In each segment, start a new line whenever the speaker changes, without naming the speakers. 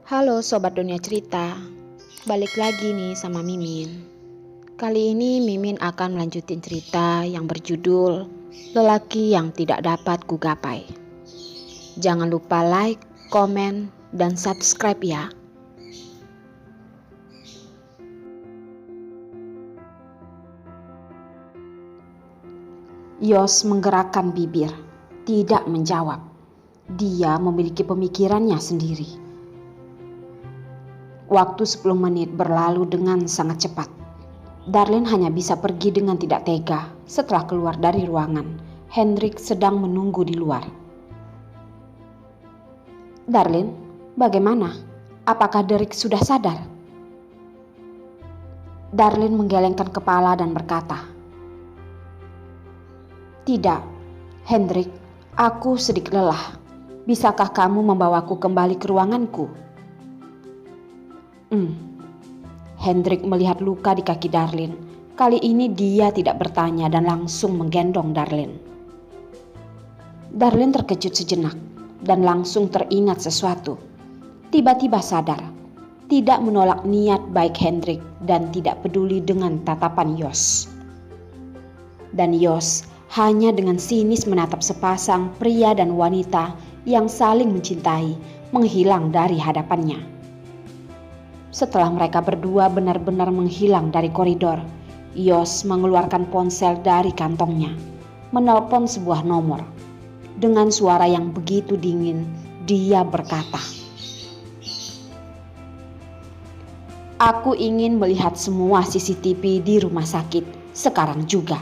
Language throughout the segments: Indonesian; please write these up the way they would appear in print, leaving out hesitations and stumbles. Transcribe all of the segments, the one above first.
Halo Sobat Dunia Cerita, balik lagi nih sama Mimin. Kali ini Mimin akan melanjutin cerita yang berjudul Lelaki yang Tidak Dapat Kugapai. Jangan lupa like, komen, dan subscribe ya. Yos menggerakkan bibir, tidak menjawab. Dia memiliki pemikirannya sendiri. Waktu 10 menit berlalu dengan sangat cepat. Darlene hanya bisa pergi dengan tidak tega. Setelah keluar dari ruangan, Hendrik sedang menunggu di luar. Darlene, bagaimana? Apakah Derek sudah sadar? Darlene menggelengkan kepala dan berkata, "Tidak, Hendrik, aku sedikit lelah. Bisakah kamu membawaku kembali ke ruanganku?" Hendrik melihat luka di kaki Darlene. Kali ini dia tidak bertanya dan langsung menggendong Darlene. Darlene terkejut sejenak dan langsung teringat sesuatu. Tiba-tiba sadar, tidak menolak niat baik Hendrik dan tidak peduli dengan tatapan Yos. Dan Yos hanya dengan sinis menatap sepasang pria dan wanita yang saling mencintai menghilang dari hadapannya. Setelah mereka berdua benar-benar menghilang dari koridor, Yos mengeluarkan ponsel dari kantongnya, menelpon sebuah nomor. Dengan suara yang begitu dingin, dia berkata, "Aku ingin melihat semua CCTV di rumah sakit sekarang juga."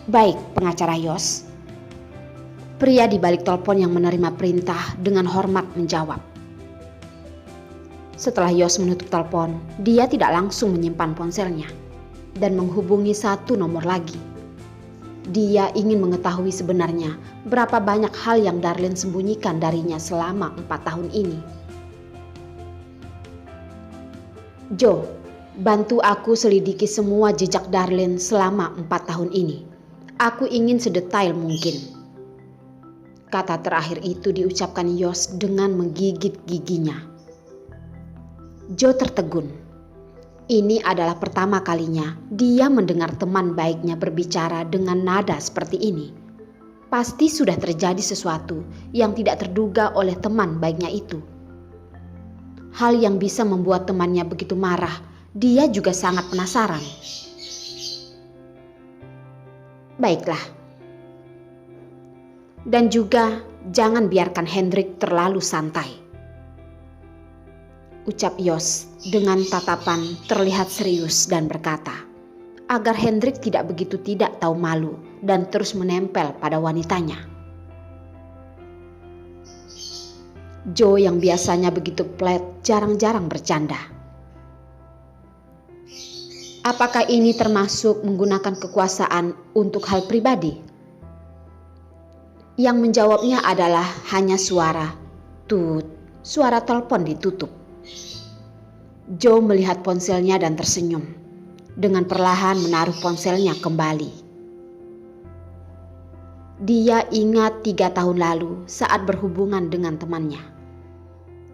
"Baik, pengacara Yos." Pria di balik telepon yang menerima perintah dengan hormat menjawab. Setelah Yos menutup telepon, dia tidak langsung menyimpan ponselnya dan menghubungi satu nomor lagi. Dia ingin mengetahui sebenarnya berapa banyak hal yang Darlene sembunyikan darinya selama 4 tahun ini. "Joe, bantu aku selidiki semua jejak Darlene selama 4 tahun ini. Aku ingin sedetail mungkin." Kata terakhir itu diucapkan Yos dengan menggigit giginya. Joe tertegun. Ini adalah pertama kalinya dia mendengar teman baiknya berbicara dengan nada seperti ini. Pasti sudah terjadi sesuatu yang tidak terduga oleh teman baiknya itu. Hal yang bisa membuat temannya begitu marah, dia juga sangat penasaran. "Baiklah. Dan juga jangan biarkan Hendrik terlalu santai," ucap Yos dengan tatapan terlihat serius dan berkata, agar Hendrik tidak begitu tidak tahu malu dan terus menempel pada wanitanya. Joe yang biasanya begitu pelit jarang-jarang bercanda. "Apakah ini termasuk menggunakan kekuasaan untuk hal pribadi?" Yang menjawabnya adalah hanya suara tut, suara telepon ditutup. Joe melihat ponselnya dan tersenyum. Dengan perlahan menaruh ponselnya kembali. Dia ingat 3 tahun lalu saat berhubungan dengan temannya.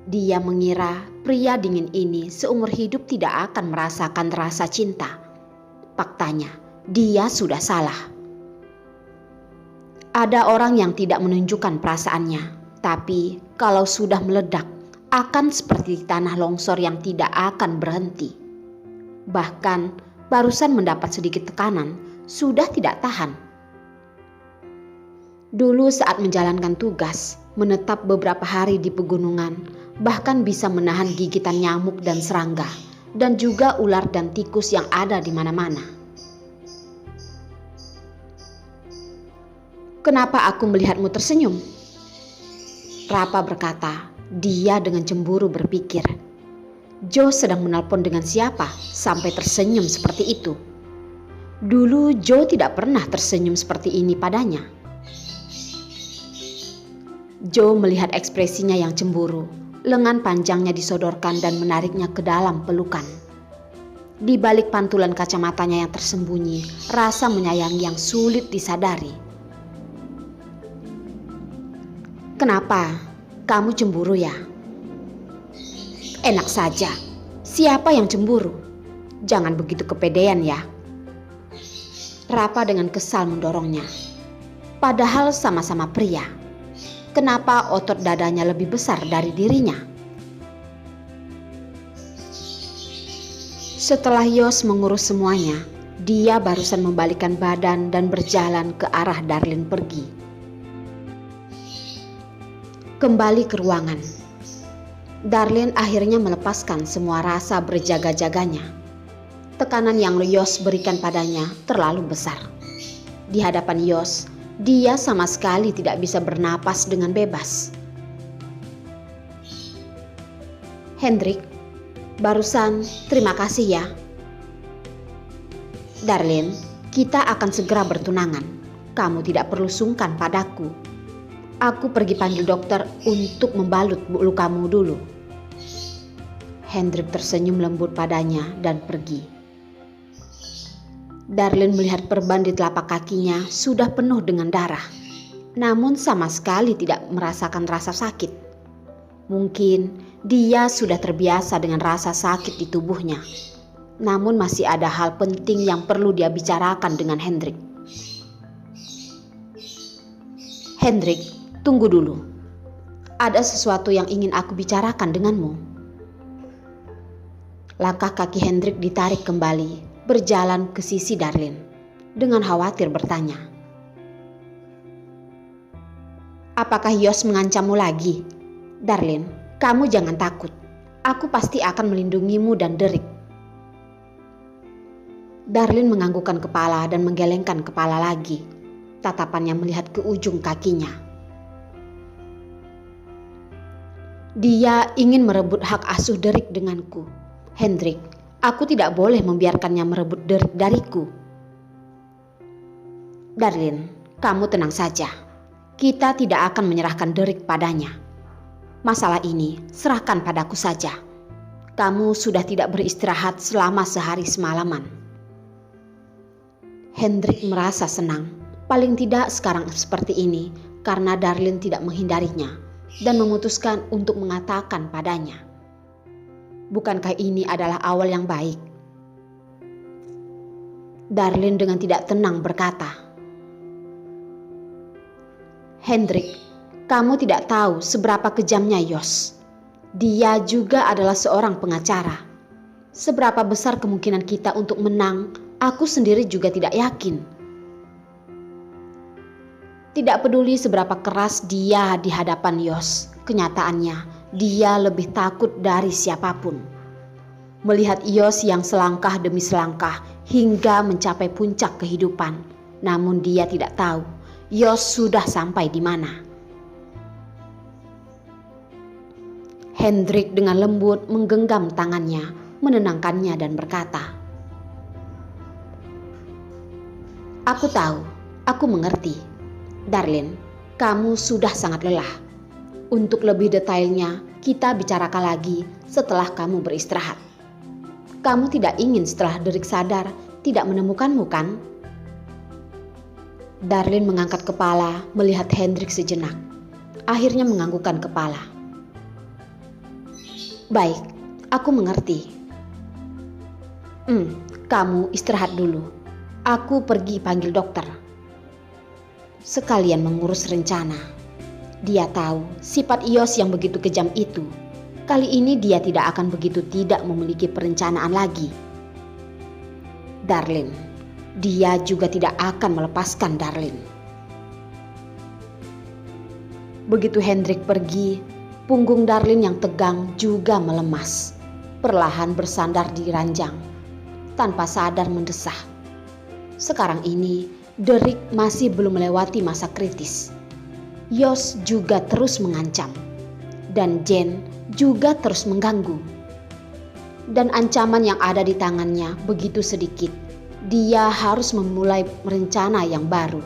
Dia mengira pria dingin ini seumur hidup tidak akan merasakan rasa cinta. Faktanya, dia sudah salah. Ada orang yang tidak menunjukkan perasaannya, tapi kalau sudah meledak, akan seperti tanah longsor yang tidak akan berhenti. Bahkan barusan mendapat sedikit tekanan, sudah tidak tahan. Dulu saat menjalankan tugas, menetap beberapa hari di pegunungan, bahkan bisa menahan gigitan nyamuk dan serangga, dan juga ular dan tikus yang ada di mana-mana. "Kenapa aku melihatmu tersenyum?" Rapa berkata. Dia dengan cemburu berpikir, Joe sedang menelpon dengan siapa sampai tersenyum seperti itu. Dulu Joe tidak pernah tersenyum seperti ini padanya. Joe melihat ekspresinya yang cemburu, lengan panjangnya disodorkan dan menariknya ke dalam pelukan. Di balik pantulan kacamatanya yang tersembunyi, rasa menyayangi yang sulit disadari. "Kenapa? Kamu cemburu ya?" Enak saja. Siapa yang cemburu? Jangan begitu kepedean ya. Rafa dengan kesal mendorongnya. Padahal sama-sama pria. Kenapa otot dadanya lebih besar dari dirinya? Setelah Yos mengurus semuanya, dia barusan membalikkan badan dan berjalan ke arah Darlin pergi. Kembali ke ruangan. Darlin akhirnya melepaskan semua rasa berjaga-jaganya. Tekanan yang Yos berikan padanya terlalu besar. Di hadapan Yos, dia sama sekali tidak bisa bernapas dengan bebas. Hendrik, barusan terima kasih ya. Darlin, kita akan segera bertunangan. Kamu tidak perlu sungkan padaku. Aku pergi panggil dokter untuk membalut lukamu dulu. Hendrik tersenyum lembut padanya dan pergi. Darlin melihat perban di telapak kakinya sudah penuh dengan darah. Namun sama sekali tidak merasakan rasa sakit. Mungkin dia sudah terbiasa dengan rasa sakit di tubuhnya. Namun masih ada hal penting yang perlu dia bicarakan dengan Hendrik. Hendrik, tunggu dulu. Ada sesuatu yang ingin aku bicarakan denganmu. Langkah kaki Hendrik ditarik kembali, berjalan ke sisi Darlin. Dengan khawatir bertanya. Apakah Yos mengancammu lagi? Darlin, kamu jangan takut. Aku pasti akan melindungimu dan Derek. Darlin menganggukkan kepala dan menggelengkan kepala lagi. Tatapannya melihat ke ujung kakinya. Dia ingin merebut hak asuh Derek denganku. Hendrik, aku tidak boleh membiarkannya merebut Derek dariku. Darlin, kamu tenang saja. Kita tidak akan menyerahkan Derek padanya. Masalah ini serahkan padaku saja. Kamu sudah tidak beristirahat selama sehari semalaman. Hendrik merasa senang. Paling tidak sekarang seperti ini karena Darlin tidak menghindarinya dan memutuskan untuk mengatakan padanya. Bukankah ini adalah awal yang baik? Darlin dengan tidak tenang berkata, Hendrik, kamu tidak tahu seberapa kejamnya Yos. Dia juga adalah seorang pengacara. Seberapa besar kemungkinan kita untuk menang, aku sendiri juga tidak yakin. Tidak peduli seberapa keras dia di hadapan Yos, kenyataannya dia lebih takut dari siapapun. Melihat Yos yang selangkah demi selangkah hingga mencapai puncak kehidupan, namun dia tidak tahu Yos sudah sampai di mana. Hendrik dengan lembut menggenggam tangannya, menenangkannya dan berkata, Aku tahu, aku mengerti. Darlin, kamu sudah sangat lelah. Untuk lebih detailnya, kita bicarakan lagi setelah kamu beristirahat. Kamu tidak ingin setelah Derek sadar tidak menemukanmu kan? Darlin mengangkat kepala melihat Hendrik sejenak. Akhirnya menganggukkan kepala. Baik, aku mengerti. Kamu istirahat dulu. Aku pergi panggil dokter. Sekalian mengurus rencana. Dia tahu sifat Yos yang begitu kejam itu. Kali ini dia tidak akan begitu tidak memiliki perencanaan lagi. Darlin, dia juga tidak akan melepaskan Darlin. Begitu Hendrik pergi, punggung Darlin yang tegang juga melemas. Perlahan bersandar di ranjang. Tanpa sadar mendesah. Sekarang ini, Derek masih belum melewati masa kritis. Yos juga terus mengancam. Dan Jen juga terus mengganggu. Dan ancaman yang ada di tangannya begitu sedikit. Dia harus memulai rencana yang baru.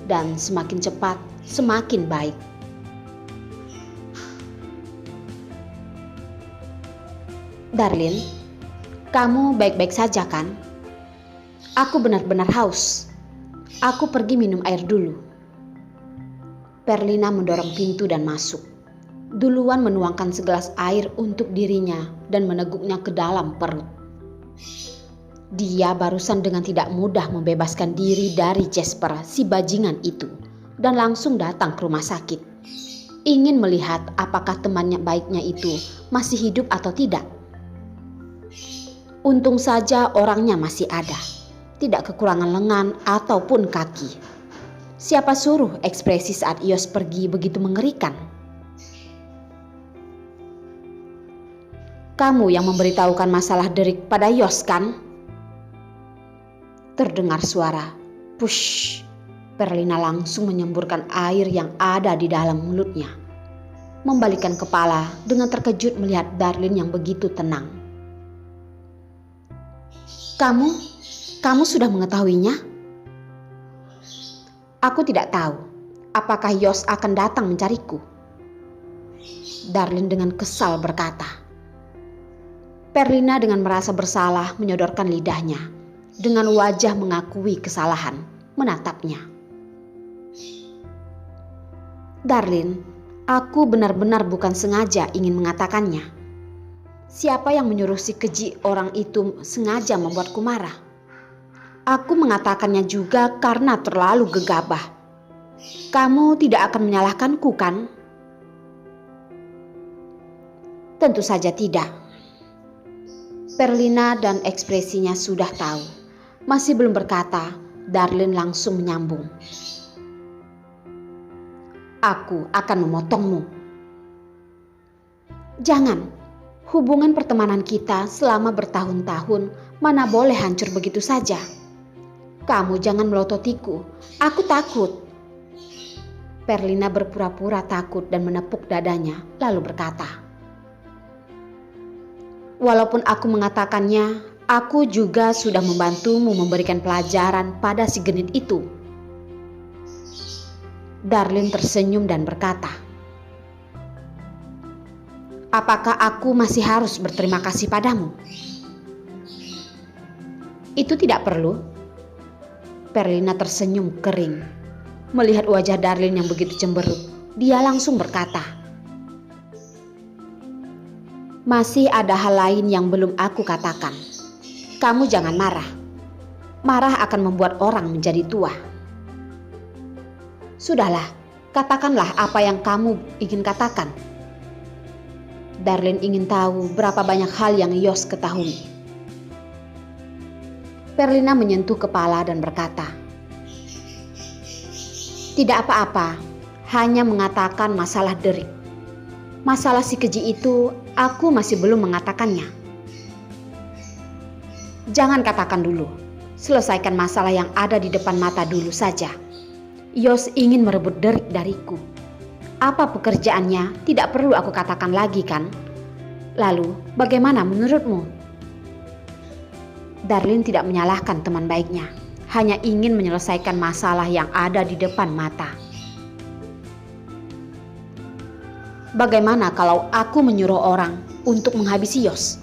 Dan semakin cepat, semakin baik. Darlin, kamu baik-baik saja kan? Aku benar-benar haus. Aku pergi minum air dulu. Perlina mendorong pintu dan masuk. duluan menuangkan segelas air untuk dirinya dan meneguknya ke dalam perut. Dia barusan dengan tidak mudah membebaskan diri dari Jasper, si bajingan itu, dan langsung datang ke rumah sakit. Ingin melihat apakah temannya baiknya itu masih hidup atau tidak. Untung saja orangnya masih ada, tidak kekurangan lengan ataupun kaki. Siapa suruh ekspresi saat Yos pergi begitu mengerikan? Kamu yang memberitahukan masalah Derek pada Yos, kan? Terdengar suara, push. Perlina langsung menyemburkan air yang ada di dalam mulutnya. Membalikkan kepala dengan terkejut melihat Darlin yang begitu tenang. Kamu sudah mengetahuinya? Aku tidak tahu. Apakah Yos akan datang mencariku? Darlin dengan kesal berkata. Perlina dengan merasa bersalah menyodorkan lidahnya. Dengan wajah mengakui kesalahan, menatapnya. Darlin, aku benar-benar bukan sengaja ingin mengatakannya. Siapa yang menyuruh si keji orang itu sengaja membuatku marah? Aku mengatakannya juga karena terlalu gegabah. Kamu tidak akan menyalahkanku, kan? Tentu saja tidak. Perlina dan ekspresinya sudah tahu. Masih belum berkata, Darlin langsung menyambung. Aku akan memotongmu. Jangan, hubungan pertemanan kita selama bertahun-tahun mana boleh hancur begitu saja. Kamu jangan melototiku, aku takut. Perlina berpura-pura takut dan menepuk dadanya lalu berkata. Walaupun aku mengatakannya, aku juga sudah membantumu memberikan pelajaran pada si genit itu. Darlin tersenyum dan berkata, apakah aku masih harus berterima kasih padamu? Itu tidak perlu. Perlina tersenyum kering. Melihat wajah Darlin yang begitu cemberut, dia langsung berkata, masih ada hal lain yang belum aku katakan. Kamu jangan marah. Marah akan membuat orang menjadi tua. Sudahlah, katakanlah apa yang kamu ingin katakan. Darlin ingin tahu berapa banyak hal yang Yos ketahui. Perlina menyentuh kepala dan berkata, tidak apa-apa, hanya mengatakan masalah Derek. Masalah si keji itu, aku masih belum mengatakannya. Jangan katakan dulu, selesaikan masalah yang ada di depan mata dulu saja. Yos ingin merebut Derek dariku. Apa pekerjaannya tidak perlu aku katakan lagi, kan? Lalu bagaimana menurutmu? Darlin tidak menyalahkan teman baiknya, hanya ingin menyelesaikan masalah yang ada di depan mata. Bagaimana kalau aku menyuruh orang untuk menghabisi Yos?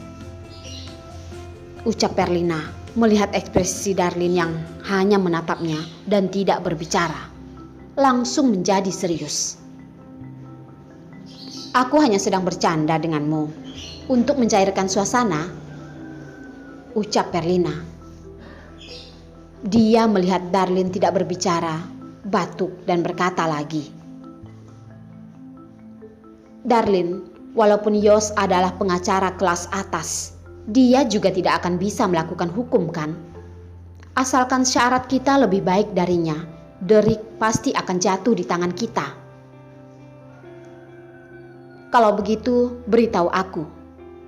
Ucap Perlina melihat ekspresi Darlin yang hanya menatapnya dan tidak berbicara. Langsung menjadi serius. Aku hanya sedang bercanda denganmu untuk mencairkan suasana, ucap Perlina. Dia melihat Darlin tidak berbicara, batuk dan berkata lagi. Darlin, walaupun Yos adalah pengacara kelas atas, dia juga tidak akan bisa melakukan hukum, kan? Asalkan syarat kita lebih baik darinya, Derek pasti akan jatuh di tangan kita. Kalau begitu, beritahu aku,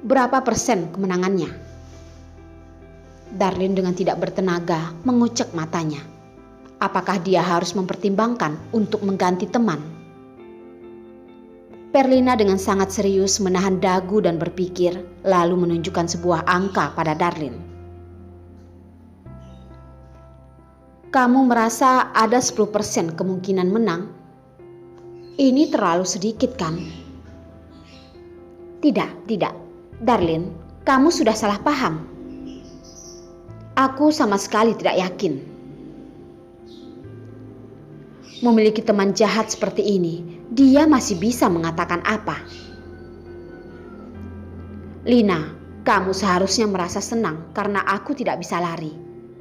berapa persen kemenangannya? Darlin dengan tidak bertenaga mengucek matanya. Apakah dia harus mempertimbangkan untuk mengganti teman? Perlina dengan sangat serius menahan dagu dan berpikir, lalu menunjukkan sebuah angka pada Darlin. Kamu merasa ada 10% kemungkinan menang? Ini terlalu sedikit, kan? Tidak. Darlin, kamu sudah salah paham. Aku sama sekali tidak yakin. Memiliki teman jahat seperti ini dia masih bisa mengatakan apa? Lina, kamu seharusnya merasa senang karena aku tidak bisa lari.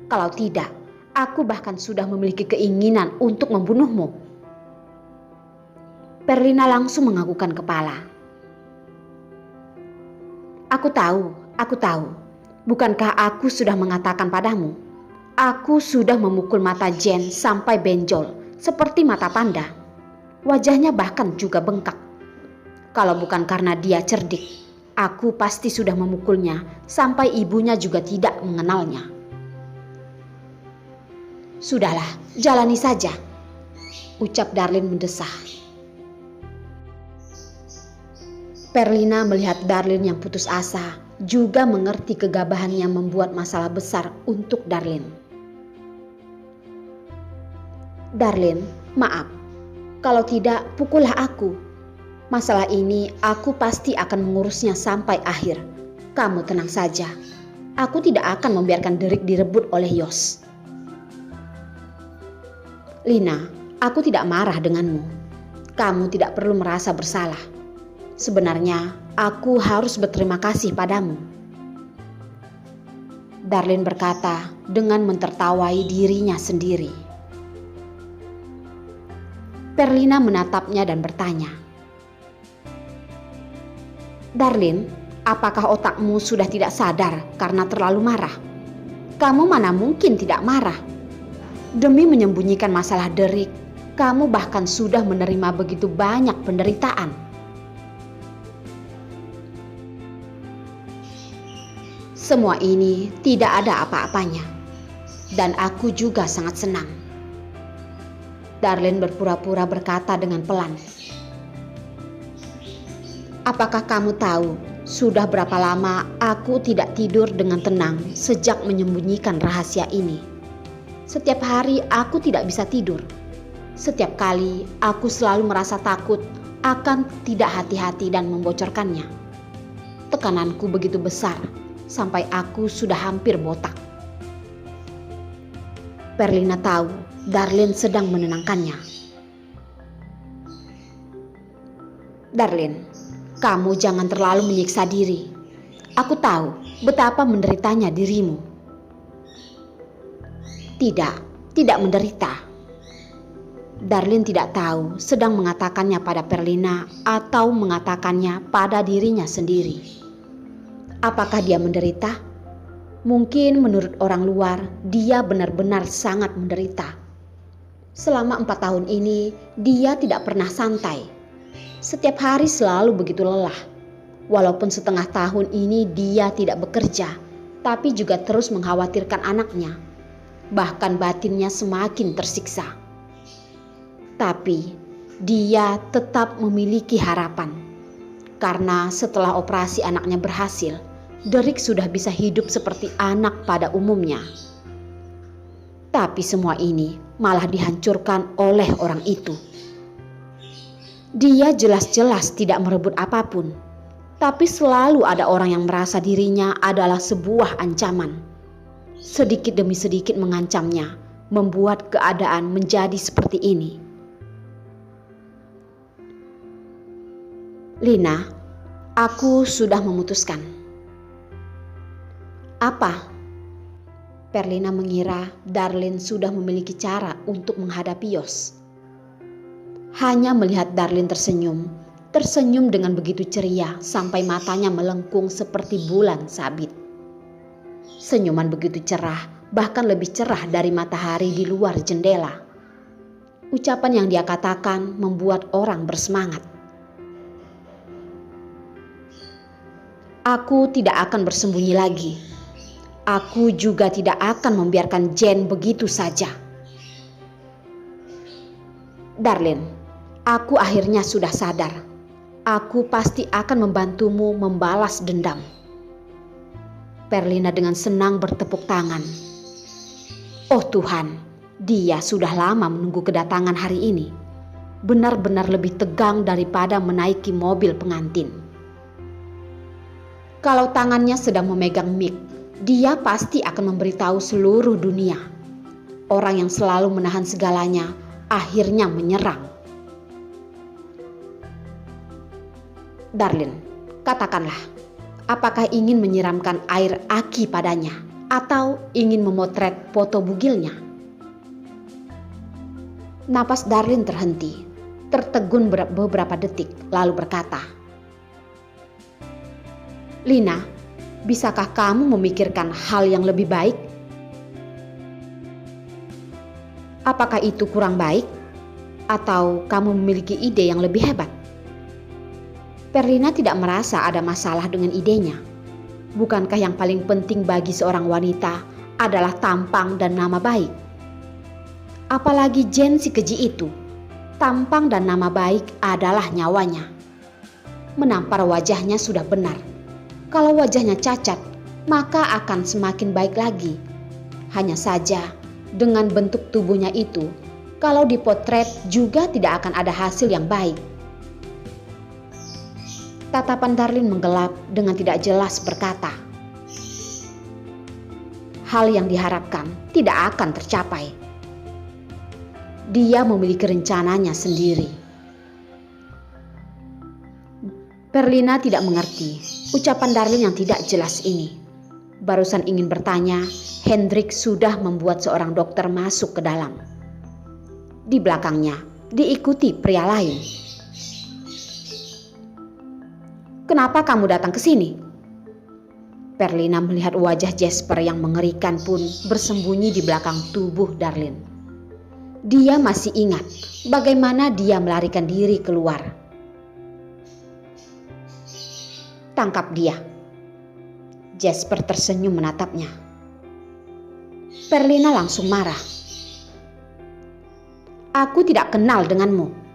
Kalau tidak, aku bahkan sudah memiliki keinginan untuk membunuhmu. Perlina langsung menganggukkan kepala. Aku tahu. Bukankah aku sudah mengatakan padamu? Aku sudah memukul mata Jen sampai benjol seperti mata panda. Wajahnya bahkan juga bengkak. Kalau bukan karena dia cerdik, aku pasti sudah memukulnya sampai ibunya juga tidak mengenalnya. Sudahlah, jalani saja, ucap Darlin mendesah. Perlina melihat Darlin yang putus asa, juga mengerti kegabahannya membuat masalah besar untuk Darlin. Darlin, maaf. Kalau tidak, pukullah aku. Masalah ini aku pasti akan mengurusnya sampai akhir. Kamu tenang saja. Aku tidak akan membiarkan Derek direbut oleh Yos. Lina, aku tidak marah denganmu. Kamu tidak perlu merasa bersalah. Sebenarnya, aku harus berterima kasih padamu. Darlin berkata dengan mentertawai dirinya sendiri. Perlina menatapnya dan bertanya, Darlin, apakah otakmu sudah tidak sadar karena terlalu marah? Kamu mana mungkin tidak marah? Demi menyembunyikan masalah Derek, kamu bahkan sudah menerima begitu banyak penderitaan. Semua ini tidak ada apa-apanya, dan aku juga sangat senang. Darlin berpura-pura berkata dengan pelan. Apakah kamu tahu sudah berapa lama aku tidak tidur dengan tenang sejak menyembunyikan rahasia ini? Setiap hari aku tidak bisa tidur. Setiap kali aku selalu merasa takut akan tidak hati-hati dan membocorkannya. Tekananku begitu besar sampai aku sudah hampir botak. Perlina tahu Darlin sedang menenangkannya. Darlin, kamu jangan terlalu menyiksa diri. Aku tahu betapa menderitanya dirimu. Tidak menderita. Darlin tidak tahu sedang mengatakannya pada Perlina atau mengatakannya pada dirinya sendiri. Apakah dia menderita? Mungkin menurut orang luar dia benar-benar sangat menderita. Selama 4 tahun ini dia tidak pernah santai. Setiap hari selalu begitu lelah. Walaupun setengah tahun ini dia tidak bekerja, tapi juga terus mengkhawatirkan anaknya. Bahkan batinnya semakin tersiksa. Tapi dia tetap memiliki harapan. Karena setelah operasi anaknya berhasil, Derek sudah bisa hidup seperti anak pada umumnya. Tapi semua ini malah dihancurkan oleh orang itu. Dia jelas-jelas tidak merebut apapun, tapi selalu ada orang yang merasa dirinya adalah sebuah ancaman. Sedikit demi sedikit mengancamnya, membuat keadaan menjadi seperti ini. Lina, aku sudah memutuskan. Apa? Perlina mengira Darlin sudah memiliki cara untuk menghadapi Yos. Hanya melihat Darlin tersenyum dengan begitu ceria sampai matanya melengkung seperti bulan sabit. Senyuman begitu cerah, bahkan lebih cerah dari matahari di luar jendela. Ucapan yang dia katakan membuat orang bersemangat. Aku tidak akan bersembunyi lagi. Aku juga tidak akan membiarkan Jen begitu saja. Darlin, aku akhirnya sudah sadar. Aku pasti akan membantumu membalas dendam. Perlina dengan senang bertepuk tangan. Oh Tuhan, dia sudah lama menunggu kedatangan hari ini. Benar-benar lebih tegang daripada menaiki mobil pengantin. Kalau tangannya sedang memegang mic, dia pasti akan memberitahu seluruh dunia. Orang yang selalu menahan segalanya akhirnya menyerang. Darlin, katakanlah, apakah ingin menyiramkan air aki padanya atau ingin memotret foto bugilnya? Napas Darlin terhenti, tertegun beberapa detik lalu berkata, "Lina, bisakah kamu memikirkan hal yang lebih baik? Apakah itu kurang baik? Atau kamu memiliki ide yang lebih hebat?" Perlina tidak merasa ada masalah dengan idenya. Bukankah yang paling penting bagi seorang wanita adalah tampang dan nama baik? Apalagi Jen si keji itu, tampang dan nama baik adalah nyawanya. Menampar wajahnya sudah benar. Kalau wajahnya cacat, maka akan semakin baik lagi. Hanya saja, dengan bentuk tubuhnya itu, kalau dipotret juga tidak akan ada hasil yang baik. Tatapan Darlin menggelap dengan tidak jelas berkata, "Hal yang diharapkan tidak akan tercapai. Dia memiliki rencananya sendiri." Perlina tidak mengerti ucapan Darlin yang tidak jelas ini. Barusan ingin bertanya, Hendrik sudah membuat seorang dokter masuk ke dalam. Di belakangnya diikuti pria lain. "Kenapa kamu datang ke sini?" Perlina melihat wajah Jasper yang mengerikan pun bersembunyi di belakang tubuh Darlin. Dia masih ingat bagaimana dia melarikan diri keluar. "Tangkap dia." Jasper tersenyum menatapnya. Perlina langsung marah. "Aku tidak kenal denganmu.